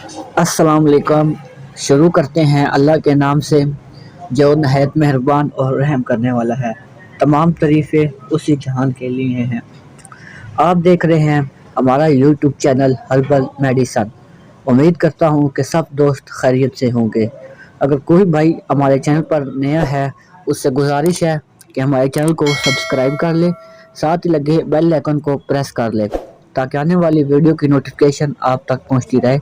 السلام علیکم۔ شروع کرتے ہیں اللہ کے نام سے جو نہایت مہربان اور رحم کرنے والا ہے۔ تمام تعریفیں اسی جہان کے لیے ہیں۔ آپ دیکھ رہے ہیں ہمارا یوٹیوب چینل ہربل میڈیسن۔ امید کرتا ہوں کہ سب دوست خیریت سے ہوں گے۔ اگر کوئی بھائی ہمارے چینل پر نیا ہے اس سے گزارش ہے کہ ہمارے چینل کو سبسکرائب کر لے، ساتھ ہی لگے بیل آئیکن کو پریس کر لے تاکہ آنے والی ویڈیو کی نوٹیفکیشن آپ تک پہنچتی رہے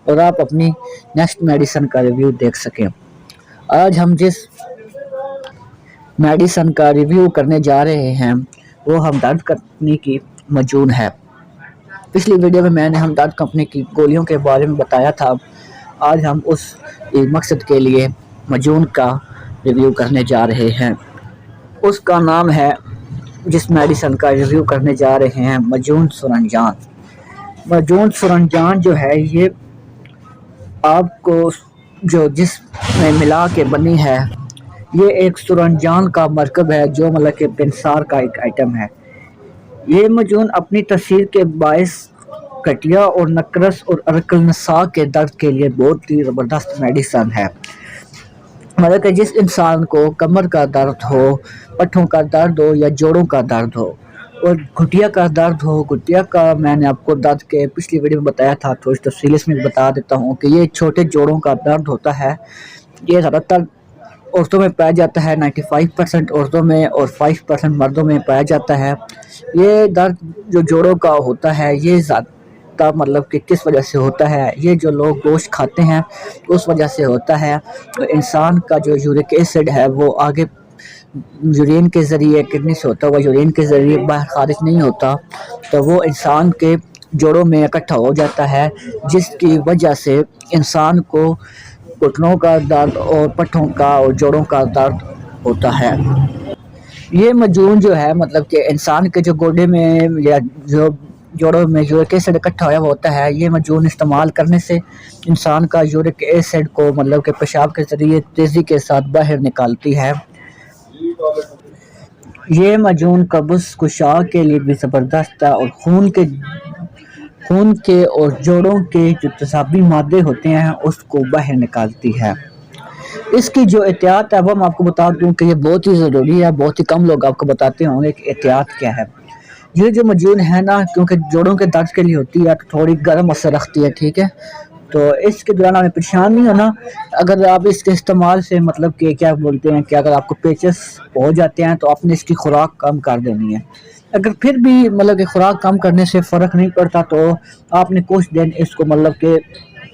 اور آپ اپنی نیکسٹ میڈیسن کا ریویو دیکھ سکیں۔ آج ہم جس میڈیسن کا ریویو کرنے جا رہے ہیں وہ ہمدرد کمپنی کی مجون ہے۔ پچھلی ویڈیو میں نے ہمدرد کمپنی کی گولیوں کے بارے میں بتایا تھا۔ آج ہم اس مقصد کے لیے مجون کا ریویو کرنے جا رہے ہیں۔ اس کا نام ہے، جس میڈیسن کا ریویو کرنے جا رہے ہیں، مجون سرنجان۔ مجون سرنجان جو ہے یہ آپ کو جو جسم میں ملا کے بنی ہے، یہ ایک سرنجان کا مرکب ہے جو مطلب کہ بنسار کا ایک آئٹم ہے۔ یہ مجون اپنی تاثیر کے باعث گٹھیا اور نقرس اور ارک النساء کے درد کے لیے بہت ہی زبردست میڈیسن ہے۔ مطلب کہ جس انسان کو کمر کا درد ہو، پٹھوں کا درد ہو یا جوڑوں کا درد ہو اور گھٹیا کا درد ہو، گھٹیا کا میں نے آپ کو درد کے پچھلی ویڈیو میں بتایا تھا، تھوڑی تفصیل اس میں بتا دیتا ہوں کہ یہ چھوٹے جوڑوں کا درد ہوتا ہے۔ یہ زیادہ تر عورتوں میں پایا جاتا ہے، 95% عورتوں میں اور 5% مردوں میں پایا جاتا ہے۔ یہ درد جو جوڑوں کا ہوتا ہے یہ زیادہ مطلب کہ کس وجہ سے ہوتا ہے، یہ جو لوگ گوشت کھاتے ہیں اس وجہ سے ہوتا ہے۔ انسان کا جو یورک ایسڈ ہے وہ آگے یورین کے ذریعے کڈنی سے ہوتا ہے، یورین کے ذریعے باہر خارج نہیں ہوتا تو وہ انسان کے جوڑوں میں اکٹھا ہو جاتا ہے، جس کی وجہ سے انسان کو گھٹنوں کا درد اور پٹھوں کا اور جوڑوں کا درد ہوتا ہے۔ یہ مجون جو ہے مطلب کہ انسان کے جو گوڈے میں یا جو جوڑوں میں یورک ایسڈ اکٹھا ہوا ہوتا ہے، یہ مجون استعمال کرنے سے انسان کا یورک ایسڈ کو مطلب کہ پیشاب کے ذریعے تیزی کے ساتھ باہر نکالتی ہے۔ یہ مجون قبض کشا کے لیے بھی زبردست ہے اور خون کے اور جوڑوں کے جو تیزابی مادے ہوتے ہیں اس کو باہر نکالتی ہے۔ اس کی جو احتیاط ہے وہ میں آپ کو بتا دوں کہ یہ بہت ہی ضروری ہے، بہت ہی کم لوگ آپ کو بتاتے ہوں گے کہ احتیاط کیا ہے۔ یہ جو مجون ہے نا، کیونکہ جوڑوں کے درد کے لیے ہوتی ہے تو تھوڑی گرم اثر رکھتی ہے، ٹھیک ہے، تو اس کے دوران ہمیں پریشان نہیں ہونا۔ اگر آپ اس کے استعمال سے مطلب کہ کیا بولتے ہیں کہ اگر آپ کو پیچس ہو جاتے ہیں تو آپ نے اس کی خوراک کم کر دینی ہے۔ اگر پھر بھی مطلب کہ خوراک کم کرنے سے فرق نہیں پڑتا تو آپ نے کچھ دن اس کو مطلب کہ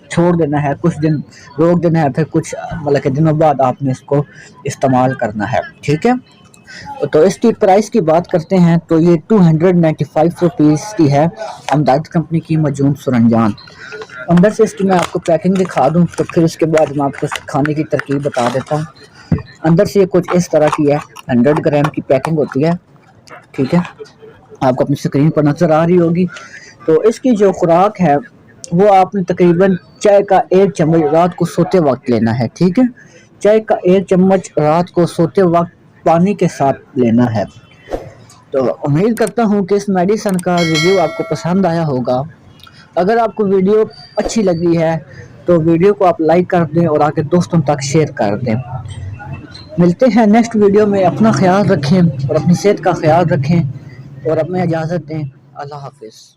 چھوڑ دینا ہے، کچھ دن روک دینا ہے، پھر کچھ مطلب کہ دنوں بعد آپ نے اس کو استعمال کرنا ہے، ٹھیک ہے۔ تو اس کی پرائس کی بات کرتے ہیں تو یہ 295 روپیز کی ہے، ہمدرد کمپنی کی مجون سرنجان۔ اندر سے اس کی میں آپ کو پیکنگ دکھا دوں تو پھر اس کے بعد میں آپ کو کھانے کی ترکیب بتا دیتا ہوں۔ اندر سے یہ کچھ اس طرح کی ہے، 100 گرام کی پیکنگ ہوتی ہے، ٹھیک ہے، آپ کو اپنی اسکرین پر نظر آ رہی ہوگی۔ تو اس کی جو خوراک ہے وہ آپ نے تقریباً چائے کا 1 چمچ رات کو سوتے وقت لینا ہے، ٹھیک ہے، چائے کا 1 چمچ رات کو سوتے وقت پانی کے ساتھ لینا ہے۔ تو امید کرتا ہوں کہ اس میڈیسن کا ریویو آپ کو پسند آیا ہوگا۔ اگر آپ کو ویڈیو اچھی لگی ہے تو ویڈیو کو آپ لائک کر دیں اور آگے دوستوں تک شیئر کر دیں۔ ملتے ہیں نیکسٹ ویڈیو میں، اپنا خیال رکھیں اور اپنی صحت کا خیال رکھیں اور اپنے اجازت دیں۔ اللہ حافظ۔